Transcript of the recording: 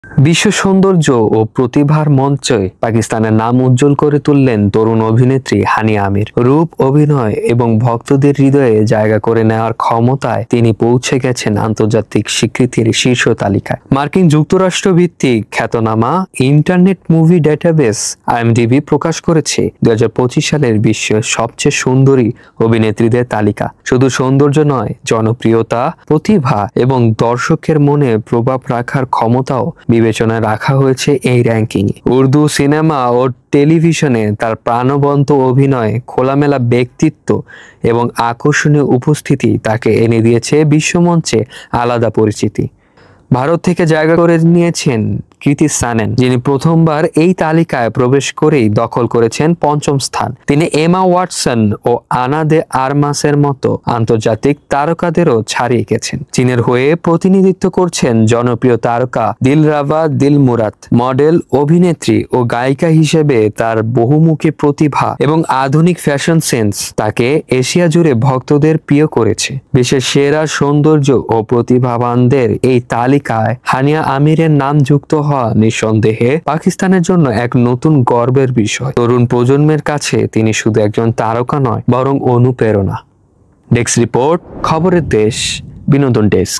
বিশ্ব সৌন্দর্য ও প্রতিভার মঞ্চে পাকিস্তানের নাম উজ্জ্বল করে তুললেন তরুণ অভিনেত্রী হানিয়া আমির। রূপ, অভিনয় এবং ভক্তদের হৃদয়ে জায়গা করে নেওয়ার ক্ষমতায় তিনি পৌঁছে গেছেন আন্তর্জাতিক স্বীকৃতির শীর্ষ তালিকায়। মার্কিন যুক্তরাষ্ট্র ভিত্তিক খ্যাতনামা ইন্টারনেট মুভি ডেটাবেস IMDb প্রকাশ করেছে 2025 সালের বিশ্বের সবচেয়ে সুন্দরী অভিনেত্রীদের তালিকা। শুধু সৌন্দর্য নয়, জনপ্রিয়তা, প্রতিভা এবং দর্শকের মনে প্রভাব রাখার ক্ষমতাও বিবেচনায় রাখা হয়েছে এই র্যাঙ্কিংয়ে। উর্দু সিনেমা ও টেলিভিশনে তার প্রাণবন্ত অভিনয়, খোলামেলা ব্যক্তিত্ব এবং আকর্ষণীয় উপস্থিতি তাকে এনে দিয়েছে বিশ্বমঞ্চে আলাদা পরিচিতি। ভারত থেকে জায়গা করে নিয়েছেন কৃতি সানন, যিনি প্রথমবার এই তালিকায় প্রবেশ করেই দখল করেছেন 5ম স্থান। তিনি এমা ওয়াটসন ও আনা দে আরমাসের মতো আন্তর্জাতিক তারকাদেরও ছাড়িয়ে গেছেন। চীনের হয়ে প্রতিনিধিত্ব করছেন জনপ্রিয় তারকা দিলরাবা দিলমুরাদ। মডেল, অভিনেত্রী ও গায়িকা হিসেবে তার বহুমুখী প্রতিভা এবং আধুনিক ফ্যাশন সেন্স তাকে এশিয়া জুড়ে ভক্তদের প্রিয় করেছে। বিশ্বের সেরা সৌন্দর্য ও প্রতিভাবানদের এই তালিকায় হানিয়া আমিরের নাম যুক্ত হওয়া নিঃসন্দেহে পাকিস্তানের জন্য এক নতুন গর্বের বিষয়। তরুণ প্রজন্মের কাছে তিনি শুধু একজন তারকা নয়, বরং অনুপ্রেরণা। ডেস্ক রিপোর্ট, খবরের দেশ, বিনোদন ডেস্ক।